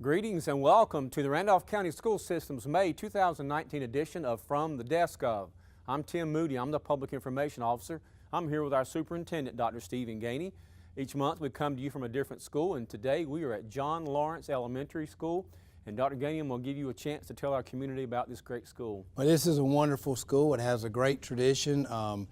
Greetings and welcome to the Randolph County School System's May 2019 edition of From the Desk of. I'm Tim Moody. I'm the Public Information Officer. I'm here with our Superintendent, Dr. Stephen Gainey. Each month we come to you from a different school, and today we are at John Lawrence Elementary School. And Dr. Gainey will give you a chance to tell our community about this great school. Well, this is a wonderful school. It has a great tradition, of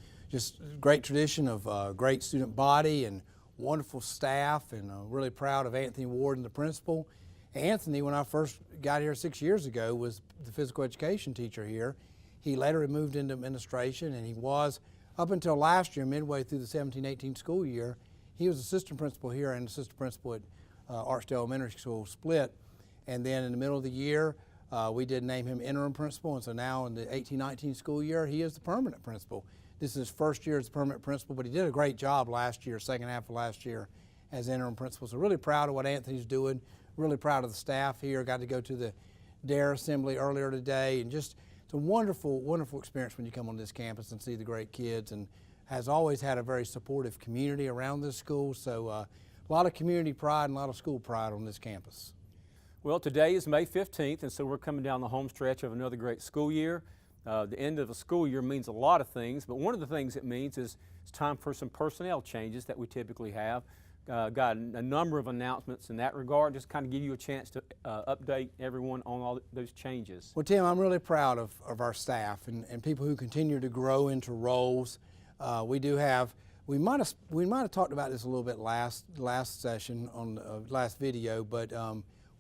great student body and wonderful staff, and really proud of Anthony Warden, the principal. Anthony, when I first got here 6 years ago, was the physical education teacher here. He later moved into administration, and he was, up until last year, midway through the 17-18 school year, he was assistant principal here and assistant principal at Archdale Elementary School split. And then in the middle of the year, we did name him interim principal, and so now in the 18-19 school year, he is the permanent principal. This is his first year as permanent principal, but he did a great job last year, second half of last year, as interim principal. So really proud of what Anthony's doing, really proud of the staff here. Got to go to the DARE assembly earlier today, and just it's a wonderful, wonderful experience when you come on this campus and see the great kids, and has always had a very supportive community around this school. So a lot of community pride and a lot of school pride on this campus. Well, today is May 15th, and so we're coming down the home stretch of another great school year. The end of a school year means a lot of things, but one of the things it means is it's time for some personnel changes that we typically have. Got a number of announcements in that regard, just kind of give you a chance to update everyone on all those changes. Well, Tim, I'm really proud of our staff and people who continue to grow into roles. We might have talked about this a little bit last session on the last video, but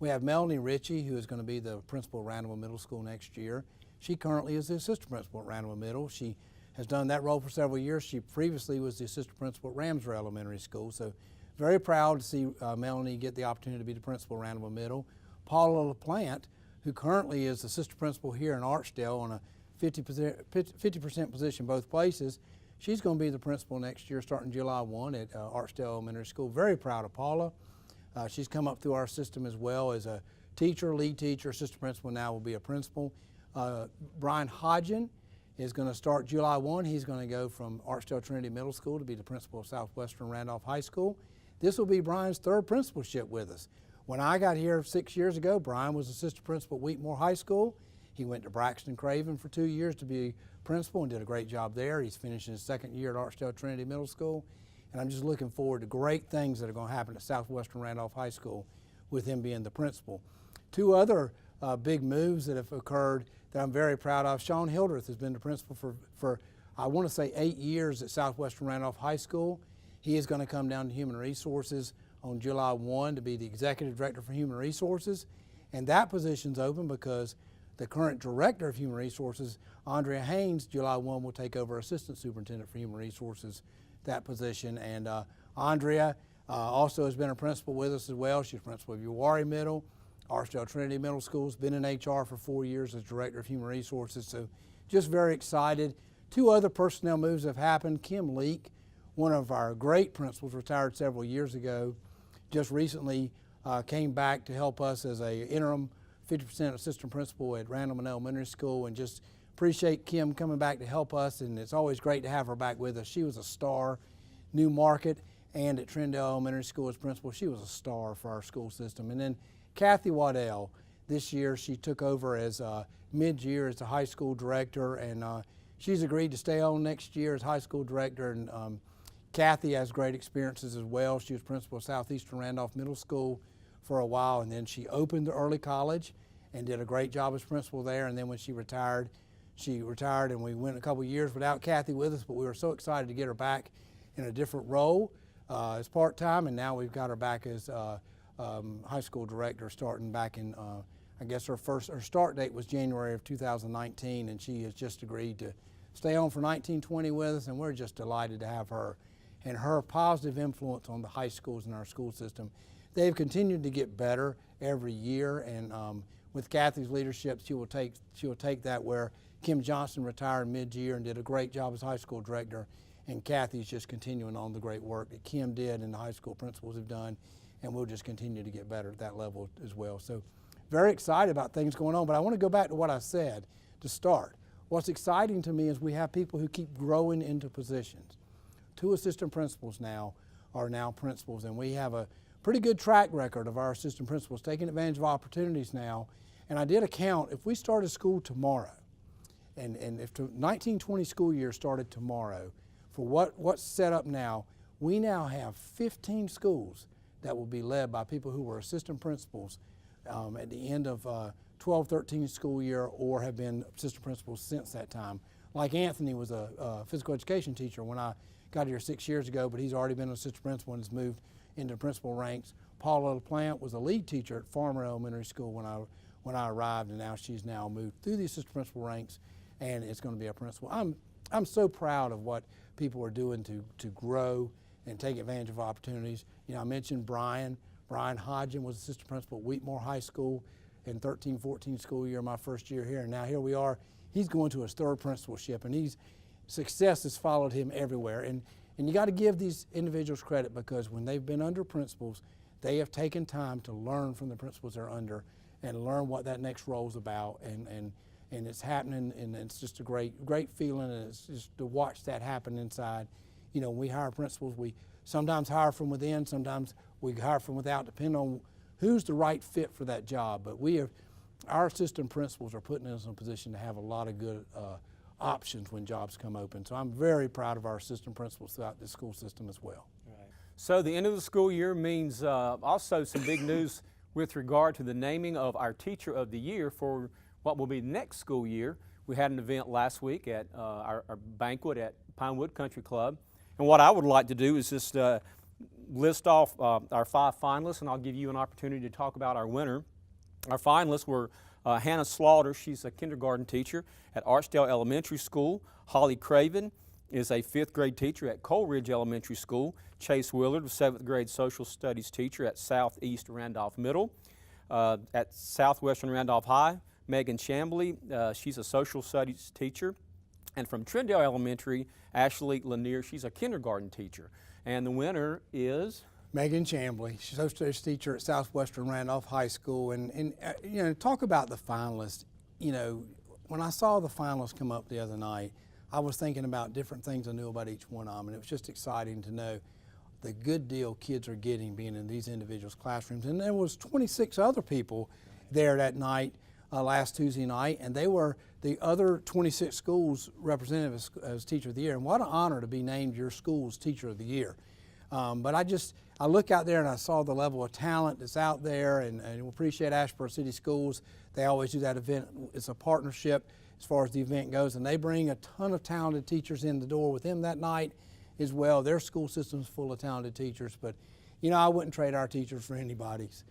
we have Melanie Ritchie, who is going to be the principal at Randolph Middle School next year. She currently is the assistant principal at Randolph Middle. She has done that role for several years. She previously was the assistant principal at Ramsey Elementary School. So very proud to see Melanie get the opportunity to be the principal at Randolph Middle. Paula LaPlante, who currently is assistant principal here in Archdale on a 50% position both places, she's going to be the principal next year starting July 1 at Archdale Elementary School. Very proud of Paula. She's come up through our system as well as a teacher, lead teacher, assistant principal, now will be a principal. Brian Hodgen is going to start July 1. He's going to go from Archdale Trinity Middle School to be the principal of Southwestern Randolph High School. This will be Brian's third principalship with us. When I got here 6 years ago, Brian was assistant principal at Wheatmore High School. He went to Braxton Craven for 2 years to be principal and did a great job there. He's finishing his second year at Archdale Trinity Middle School. And I'm just looking forward to great things that are going to happen at Southwestern Randolph High School with him being the principal. Two other big moves that have occurred that I'm very proud of. Sean Hildreth has been the principal for I want to say 8 years at Southwestern Randolph High School. He is going to come down to Human Resources on July 1 to be the Executive Director for Human Resources. And that position's open because the current Director of Human Resources, Andrea Haynes, July 1 will take over Assistant Superintendent for Human Resources, that position. And Andrea also has been a principal with us as well. She's principal of Uwharrie Middle, Archdale Trinity Middle School's been in HR for 4 years as Director of Human Resources. So just very excited. Two other personnel moves have happened. Kim Leak, one of our great principals, retired several years ago, just recently came back to help us as a interim 50% assistant principal at Randolph Elementary School, and just appreciate Kim coming back to help us, and it's always great to have her back with us. She was a star, New Market, and at Trindale Elementary School as principal. She was a star for our school system. And then Kathy Waddell, this year she took over as mid-year as the high school director, and she's agreed to stay on next year as high school director. And Kathy has great experiences as well. She was principal of Southeastern Randolph Middle School for a while, and then she opened the early college and did a great job as principal there. And then when she retired, and we went a couple years without Kathy with us, but we were so excited to get her back in a different role as part-time, and now we've got her back as high school director starting back in, I guess her start date was January of 2019, and she has just agreed to stay on for 1920 with us, and we're just delighted to have her and her positive influence on the high schools in our school system. They've continued to get better every year, and with Kathy's leadership, she will take that where Kim Johnson retired mid-year and did a great job as high school director, and Kathy's just continuing on the great work that Kim did and the high school principals have done, and we'll just continue to get better at that level as well. So very excited about things going on, but I want to go back to what I said to start. What's exciting to me is we have people who keep growing into positions. 2 assistant principals now are now principals, and we have a pretty good track record of our assistant principals taking advantage of opportunities now. And I did a count. If we started school tomorrow, and if the 1920 school year started tomorrow, for what's set up now, we now have 15 schools that will be led by people who were assistant principals at the end of 12-13 school year or have been assistant principals since that time. Like Anthony was a physical education teacher when I got here 6 years ago, but he's already been an assistant principal and has moved into principal ranks. Paula LaPlante was a lead teacher at Farmer Elementary School when I arrived, and now she's now moved through the assistant principal ranks and is going to be a principal. I'm so proud of what people are doing to grow and take advantage of opportunities. You know, I mentioned Brian Hodgin was assistant principal at Wheatmore High School in 13-14 school year, my first year here, and now here we are. He's going to his third principalship, and success has followed him everywhere. And you got to give these individuals credit, because when they've been under principals, they have taken time to learn from the principals they're under and learn what that next role is about, and it's happening, and it's just a great feeling, and it's just to watch that happen inside. You know, when we hire principals, we sometimes hire from within, sometimes we hire from without, depending on who's the right fit for that job. But our assistant principals are putting us in a position to have a lot of good options when jobs come open. So I'm very proud of our assistant principals throughout the school system as well. Right. So the end of the school year means also some big news with regard to the naming of our Teacher of the Year for what will be next school year. We had an event last week at our banquet at Pinewood Country Club. And what I would like to do is just list off our 5 finalists, and I'll give you an opportunity to talk about our winner. Our finalists were Hannah Slaughter. She's a kindergarten teacher at Archdale Elementary School. Holly Craven is a 5th grade teacher at Coleridge Elementary School. Chase Willard, a 7th grade social studies teacher at Southeast Randolph Middle. At Southwestern Randolph High, Megan Chambly, she's a social studies teacher. And from Trindale Elementary, Ashley Lanier, she's a kindergarten teacher. And the winner is? Megan Chambly. She's a social studies teacher at Southwestern Randolph High School. And you know, talk about the finalists. You know, when I saw the finalists come up the other night, I was thinking about different things I knew about each one of them, and it was just exciting to know the good deal kids are getting being in these individuals' classrooms. And there was 26 other people there that night, last Tuesday night, and they were the other 26 schools represented as Teacher of the Year. And what an honor to be named your school's Teacher of the Year. But I look out there and I saw the level of talent that's out there, and we appreciate Ashburn City Schools. They always do that event. It's a partnership as far as the event goes, and they bring a ton of talented teachers in the door with them that night as well. Their school system's full of talented teachers, but you know, I wouldn't trade our teachers for anybody's.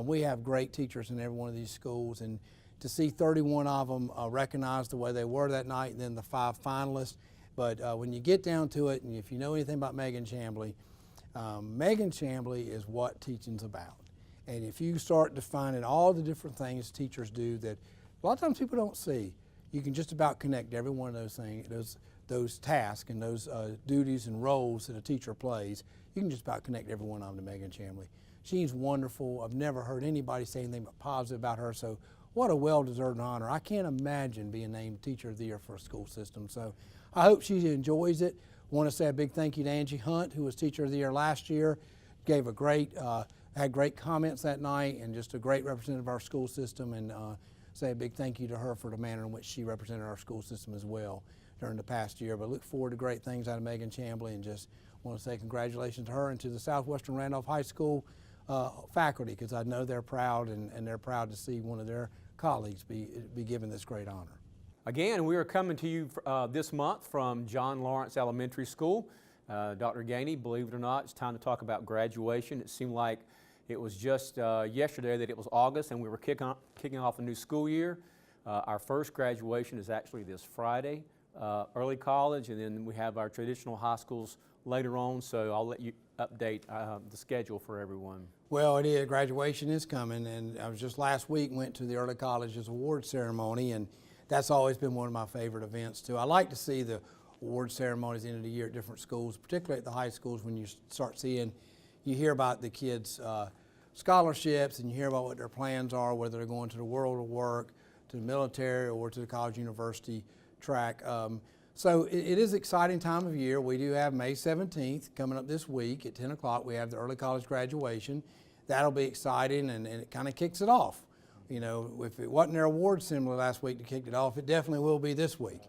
We have great teachers in every one of these schools, and to see 31 of them recognized the way they were that night, and then the 5 finalists. But when you get down to it, and if you know anything about Megan Chambly is what teaching's about. And if you start defining all the different things teachers do that a lot of times people don't see, you can just about connect every one of those things, those tasks and those duties and roles that a teacher plays. You can just about connect every one of them to Megan Chambly. She's wonderful. I've never heard anybody say anything but positive about her, so what a well-deserved honor. I can't imagine being named Teacher of the Year for a school system, so I hope she enjoys it. I want to say a big thank you to Angie Hunt, who was Teacher of the Year last year. Gave had great comments that night, and just a great representative of our school system, and say a big thank you to her for the manner in which she represented our school system as well during the past year. But look forward to great things out of Megan Chambly, and just want to say congratulations to her and to the Southwestern Randolph High School faculty, because I know they're proud, and they're proud to see one of their colleagues be given this great honor. Again, we are coming to you this month from John Lawrence Elementary School. Dr. Gainey, believe it or not, it's time to talk about graduation. It seemed like it was just yesterday that it was August and we were kicking off a new school year. Our first graduation is actually this Friday, early college, and then we have our traditional high schools later on, so I'll let you update the schedule for everyone. Well, it is. Graduation is coming, and I was just last week went to the early colleges award ceremony, and that's always been one of my favorite events too. I like to see the award ceremonies at the end of the year at different schools, particularly at the high schools, when you start seeing, you hear about the kids' scholarships, and you hear about what their plans are, whether they're going to the world of work, to the military, or to the college university track. So it is an exciting time of year. We do have May 17th coming up this week at 10 o'clock. We have the early college graduation. That'll be exciting, and it kind of kicks it off. You know, if it wasn't their award ceremony last week that kicked it off, it definitely will be this week.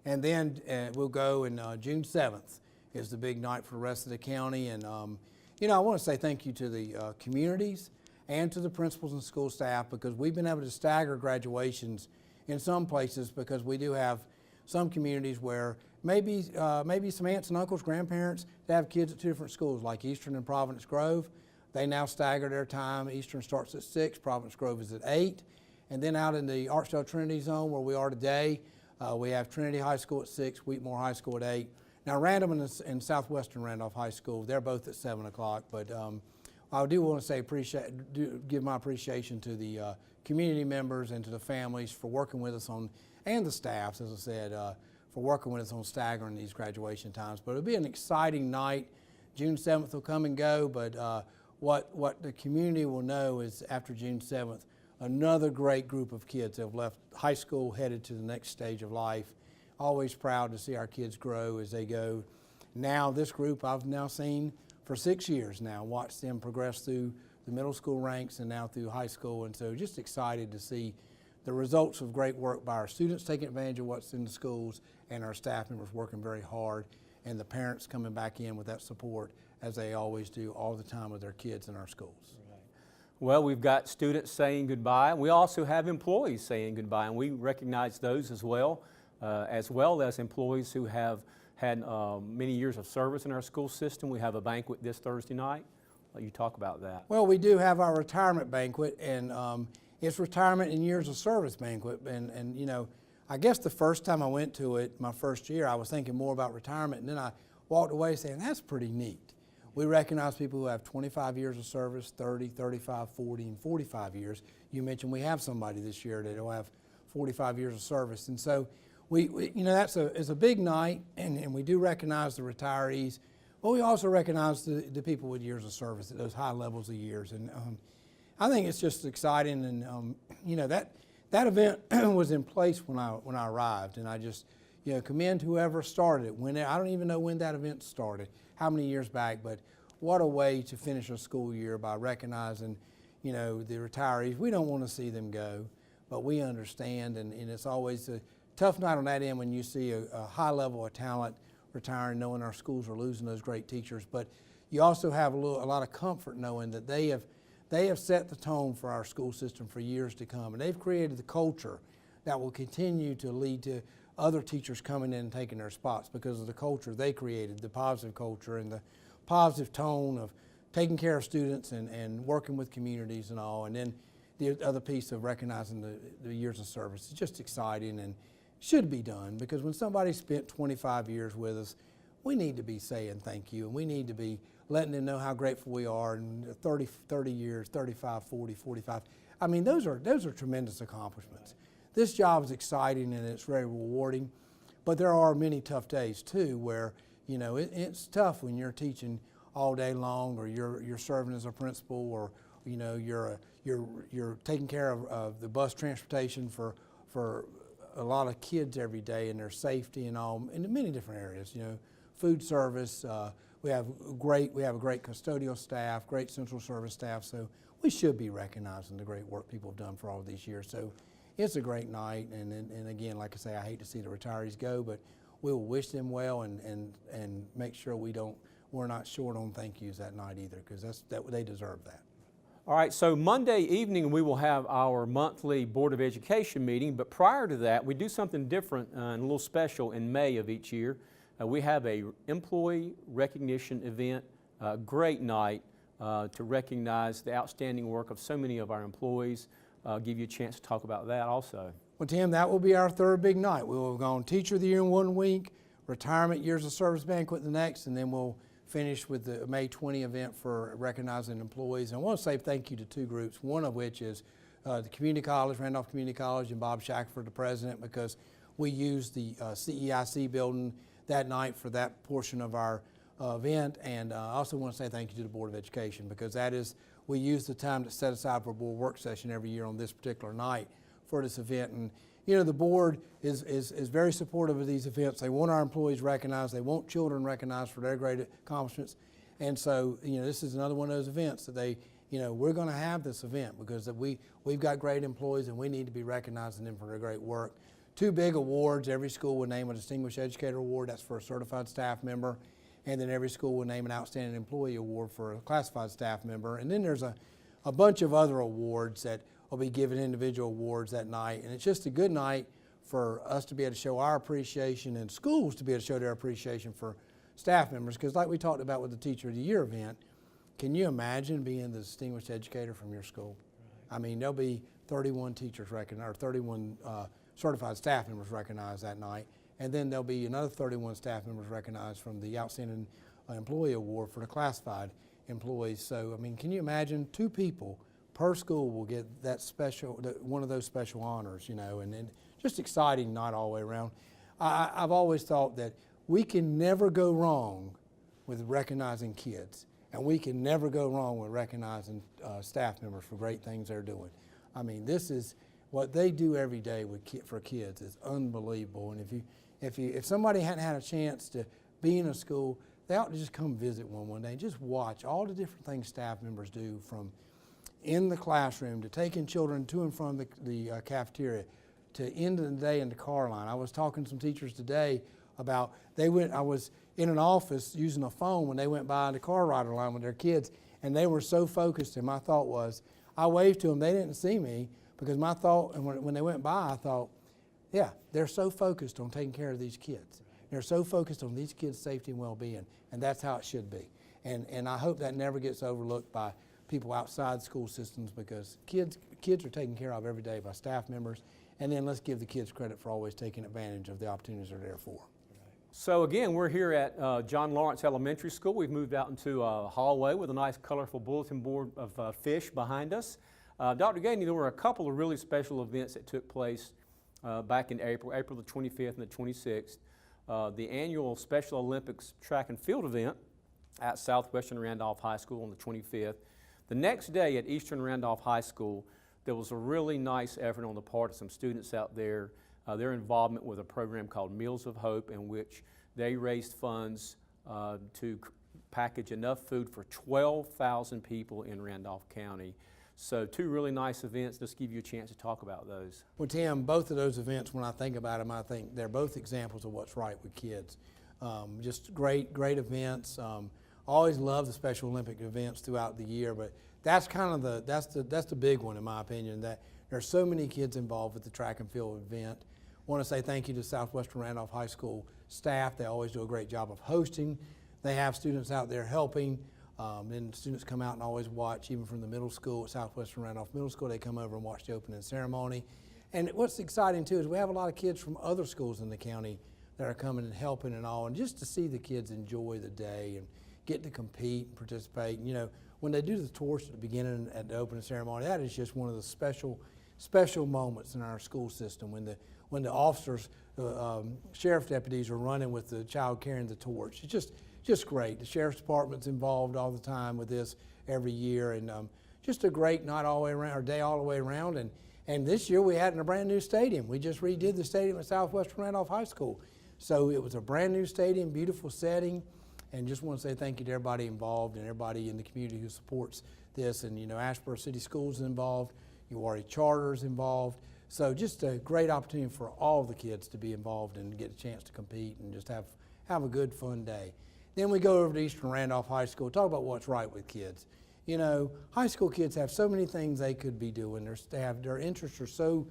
And then we'll go, and June 7th is the big night for the rest of the county. And, you know, I want to say thank you to the communities and to the principals and school staff, because we've been able to stagger graduations in some places, because we do have some communities where maybe some aunts and uncles, grandparents, that have kids at two different schools, like Eastern and Providence Grove. They now stagger their time. Eastern starts at 6, Providence Grove is at 8. And then out in the Archdale Trinity Zone where we are today, we have Trinity High School at 6, Wheatmore High School at 8. Now Random and Southwestern Randolph High School, they're both at 7 o'clock. But I do want to say give my appreciation to the community members and to the families for working with us on, and the staffs, as I said, for working with us on staggering these graduation times. But it'll be an exciting night. June 7th will come and go, but what the community will know is after June 7th, another great group of kids have left high school headed to the next stage of life. Always proud to see our kids grow as they go. Now this group I've now seen for 6 years now, watched them progress through the middle school ranks and now through high school, and so just excited to see the results of great work by our students taking advantage of what's in the schools, and our staff members working very hard, and the parents coming back in with that support, as they always do all the time with their kids in our schools. Right. Well, we've got students saying goodbye. We also have employees saying goodbye, and we recognize those as well as employees who have had many years of service in our school system. We have a banquet this Thursday night. Let you talk about that. Well, we do have our retirement banquet, and it's retirement in years of service banquet. And you know, I guess the first time I went to it, my first year, I was thinking more about retirement, and then I walked away saying, that's pretty neat. We recognize people who have 25 years of service, 30, 35, 40, and 45 years. You mentioned we have somebody this year that will have 45 years of service. And so, we you know, it's a big night, and we do recognize the retirees, but we also recognize the people with years of service at those high levels of years. And I think it's just exciting, and you know, that event was in place when I arrived, and I just, you know, commend whoever started it. I don't even know when that event started, how many years back, but what a way to finish a school year by recognizing, you know, the retirees. We don't want to see them go, but we understand, and it's always a tough night on that end when you see a high level of talent retiring, knowing our schools are losing those great teachers. But you also have a lot of comfort knowing that they have set the tone for our school system for years to come, and they've created the culture that will continue to lead to other teachers coming in and taking their spots because of the culture they created, the positive culture and the positive tone of taking care of students and working with communities and all. And then the other piece of recognizing the years of service is just exciting and should be done, because when somebody spent 25 years with us, we need to be saying thank you, and we need to be letting them know how grateful we are. And 30 years, 35, 40, 45, I mean, those are tremendous accomplishments. This job is exciting and it's very rewarding, but there are many tough days too where, you know, it's tough when you're teaching all day long, or you're serving as a principal, or, you know, you're taking care of the bus transportation for a lot of kids every day, and their safety and all, in many different areas. You know, food service. We have a great custodial staff, great central service staff. So we should be recognizing the great work people have done for all of these years. So it's a great night, and again, like I say, I hate to see the retirees go, but we will wish them well and make sure we're not short on thank yous that night either, because they deserve that. All right, so Monday evening we will have our monthly Board of Education meeting, but prior to that we do something different and a little special in May of each year. We have a employee recognition event, a great night to recognize the outstanding work of so many of our employees. Give you a chance to talk about that also. Well, Tim, that will be our third big night. We will have gone Teacher of the Year in 1 week, Retirement Years of Service Banquet the next, and then we'll finish with the May 20 event for recognizing employees. And I want to say thank you to two groups, one of which is the community college, Randolph Community College, and Bob Shackford, the president, because we used the CEIC building that night for that portion of our event. And I also want to say thank you to the Board of Education, because we use the time to set aside for a board work session every year on this particular night for this event. And you know, the board is very supportive of these events. They want our employees recognized. They want children recognized for their great accomplishments. And so, you know, this is another one of those events that they, you know, we're going to have this event because we've got great employees and we need to be recognizing them for their great work. 2 big awards. Every school will name a Distinguished Educator Award. That's for a certified staff member. And then every school will name an Outstanding Employee Award for a classified staff member. And then there's a bunch of other awards that will be given individual awards that night. And it's just a good night for us to be able to show our appreciation and schools to be able to show their appreciation for staff members. Because like we talked about with the Teacher of the Year event, can you imagine being the distinguished educator from your school? I mean, there'll be 31 teachers recognized, or 31 certified staff members recognized that night. And then there'll be another 31 staff members recognized from the Outstanding Employee Award for the classified employees. So, I mean, can you imagine 2 people per school will get that special, one of those special honors, you know, and just exciting night all the way around. I've always thought that we can never go wrong with recognizing kids, and we can never go wrong with recognizing staff members for great things they're doing. I mean, this is what they do every day for kids is unbelievable. And if somebody hadn't had a chance to be in a school, they ought to just come visit one day and just watch all the different things staff members do, from in the classroom to taking children to and from the cafeteria to end of the day in the car line. I was talking to some teachers today about I was in an office using a phone when they went by the car rider line with their kids, and they were so focused, and my thought was, I waved to them, they didn't see me, because my thought, and when they went by, I thought, yeah, they're so focused on taking care of these kids. They're so focused on these kids' safety and well-being, and that's how it should be. And I hope that never gets overlooked by people outside school systems, because kids are taken care of every day by staff members. And then let's give the kids credit for always taking advantage of the opportunities they're there for. So again, we're here at John Lawrence Elementary School. We've moved out into a hallway with a nice colorful bulletin board of fish behind us. Dr. Gainey, there were a couple of really special events that took place back in April the 25th and the 26th. The annual Special Olympics track and field event at Southwestern Randolph High School on the 25th. The next day at Eastern Randolph High School, there was a really nice effort on the part of some students out there, their involvement with a program called Meals of Hope, in which they raised funds to package enough food for 12,000 people in Randolph County. So 2 really nice events. Let's give you a chance to talk about those. Well, Tim, both of those events, when I think about them, I think they're both examples of what's right with kids. Just great events. Always love the Special Olympic events throughout the year, but that's kind of that's the big one, in my opinion, that there's so many kids involved with the track and field event. I want to say thank you to Southwestern Randolph High School staff. They always do a great job of hosting. They have students out there helping. Then students come out and always watch, even from the middle school at Southwestern Randolph Middle School. They come over and watch the opening ceremony. And what's exciting too is we have a lot of kids from other schools in the county that are coming and helping and all, and just to see the kids enjoy the day and get to compete and participate. And, you know, when they do the torch at the beginning at the opening ceremony, that is just one of the special moments in our school system when the officers, sheriff deputies are running with the child carrying the torch. It's just great. The sheriff's department's involved all the time with this every year, and just a great night all the way around, or day all the way around. And this year we had it in a brand new stadium. We just redid the stadium at Southwestern Randolph High School. So it was a brand new stadium, beautiful setting, and just want to say thank you to everybody involved and everybody in the community who supports this. And, you know, Asheboro City Schools is involved, URE Charter is involved. So just a great opportunity for all the kids to be involved and get a chance to compete and just have a good, fun day. Then we go over to Eastern Randolph High School, talk about what's right with kids. You know, high school kids have so many things they could be doing. Their interests are so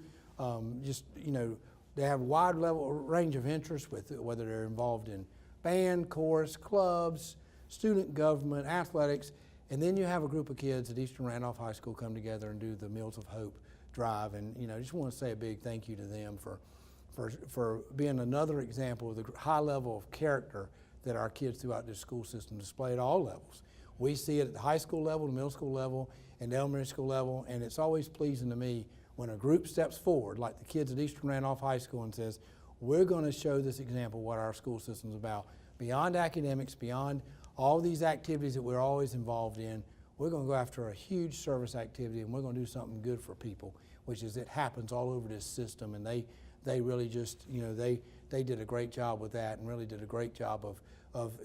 they have a wide range of interests, with whether they're involved in band, chorus, clubs, student government, athletics. And then you have a group of kids at Eastern Randolph High School come together and do the Meals of Hope drive. And, you know, I just want to say a big thank you to them for being another example of the high level of character that our kids throughout this school system display at all levels. We see it at the high school level, the middle school level, and the elementary school level, and it's always pleasing to me when a group steps forward, like the kids at Eastern Randolph High School, and says, we're going to show this example what our school system is about. Beyond academics, beyond all these activities that we're always involved in, we're going to go after a huge service activity, and we're going to do something good for people, which is it happens all over this system, and they really just, they did a great job with that and really did a great job of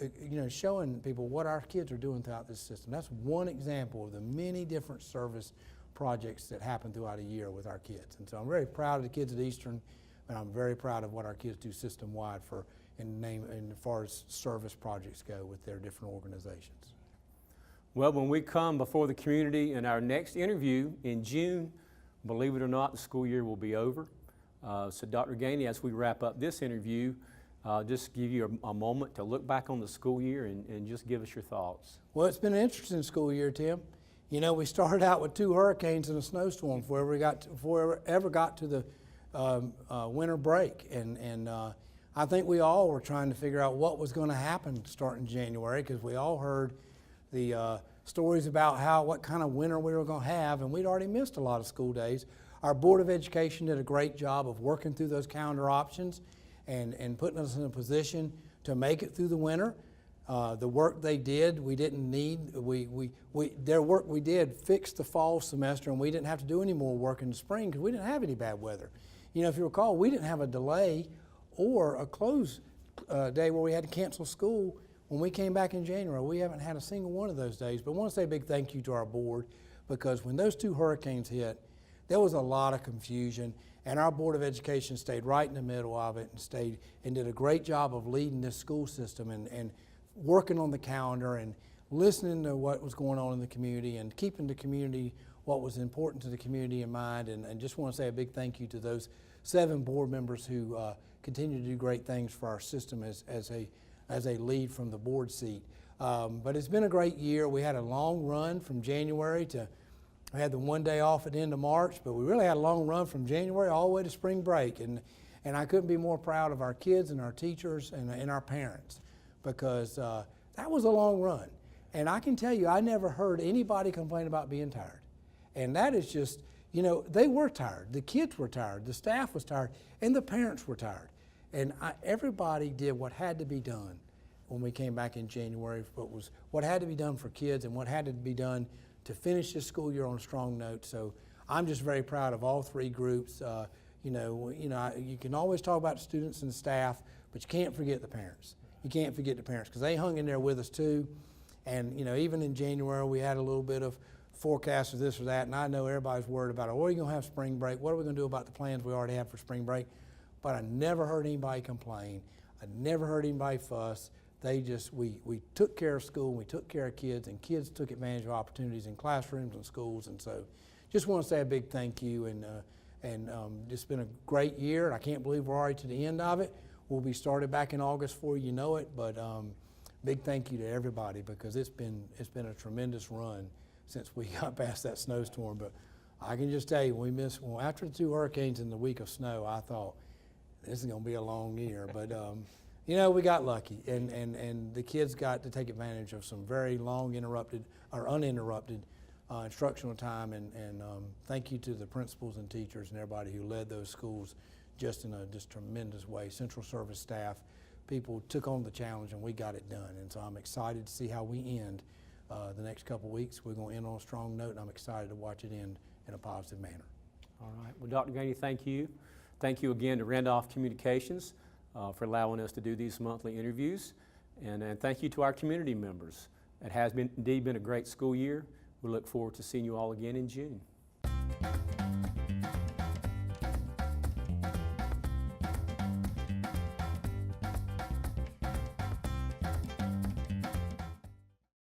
showing people what our kids are doing throughout this system. That's one example of the many different service projects that happen throughout a year with our kids. And so I'm very proud of the kids at Eastern, and I'm very proud of what our kids do system-wide as far as service projects go with their different organizations. Well, when we come before the community in our next interview in June, believe it or not, the school year will be over. So Dr. Gainey, as we wrap up this interview, just give you a moment to look back on the school year and just give us your thoughts. Well, it's been an interesting school year, Tim. We started out with 2 hurricanes and a snowstorm before we ever got to the winter break. And I think we all were trying to figure out what was going to happen starting January, because we all heard the stories about what kind of winter we were going to have, and we'd already missed a lot of school days. Our Board of Education did a great job of working through those calendar options and putting us in a position to make it through the winter. The work they did, we didn't need. Their work we did fixed the fall semester, and we didn't have to do any more work in the spring because we didn't have any bad weather. If you recall, we didn't have a delay or a close day where we had to cancel school when we came back in January. We haven't had a single one of those days. But I want to say a big thank you to our board, because when those 2 hurricanes hit, there was a lot of confusion, and our Board of Education stayed right in the middle of it and did a great job of leading this school system and working on the calendar and listening to what was going on in the community and keeping the community, what was important to the community in mind. And just want to say a big thank you to those 7 board members who continue to do great things for our system as a lead from the board seat. But it's been a great year. We had a long run from January we had the 1 day off at the end of March, but we really had a long run from January all the way to spring break. And I couldn't be more proud of our kids and our teachers and our parents, because that was a long run. And I can tell you, I never heard anybody complain about being tired. And that is just, they were tired. The kids were tired. The staff was tired. And the parents were tired. And everybody did what had to be done when we came back in January, what had to be done for kids and what had to be done to finish this school year on a strong note. So I'm just very proud of all 3 groups. You can always talk about the students and the staff, but you can't forget the parents. You can't forget the parents, because they hung in there with us too. And even in January, we had a little bit of forecast of this or that, and I know everybody's worried about, are we going to have spring break? What are we going to do about the plans we already have for spring break? But I never heard anybody complain. I never heard anybody fuss. We took care of school, and we took care of kids, and kids took advantage of opportunities in classrooms and schools. And so just want to say a big thank you, and it's been a great year. I can't believe we're already to the end of it. We'll be started back in August before you know it, but big thank you to everybody, because it's been a tremendous run since we got past that snowstorm. But I can just tell you, after the 2 hurricanes and the week of snow, I thought this is going to be a long year. But we got lucky, and the kids got to take advantage of some very long uninterrupted instructional time. And thank you to the principals and teachers and everybody who led those schools just in a tremendous way. Central service staff, people took on the challenge, and we got it done. And so I'm excited to see how we end the next couple weeks. We're going to end on a strong note, and I'm excited to watch it end in a positive manner. All right. Well, Dr. Gainey, thank you. Thank you again to Randolph Communications for allowing us to do these monthly interviews. And thank you to our community members. It has indeed been a great school year. We look forward to seeing you all again in June.